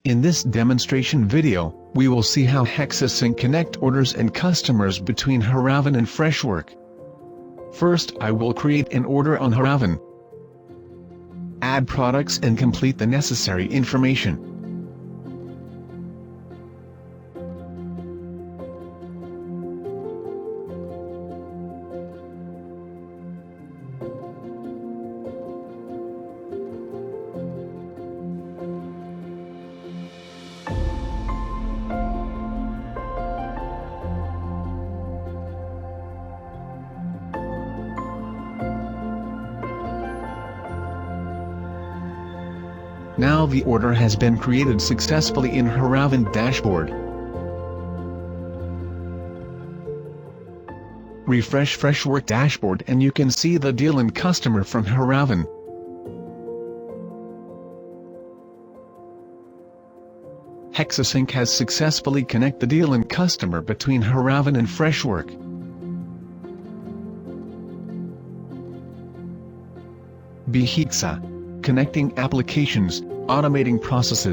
In this demonstration video, we will see how HexaSync connect orders and customers between Haravan and Freshworks. First, I will create an order on Haravan, add products and complete the necessary information. Now the order has been created successfully in Haravan dashboard. Refresh Freshworks dashboard and you can see the deal and customer from Haravan. HexaSync has successfully connect the deal and customer between Haravan and Freshworks. Hexa, connecting applications, automating processes.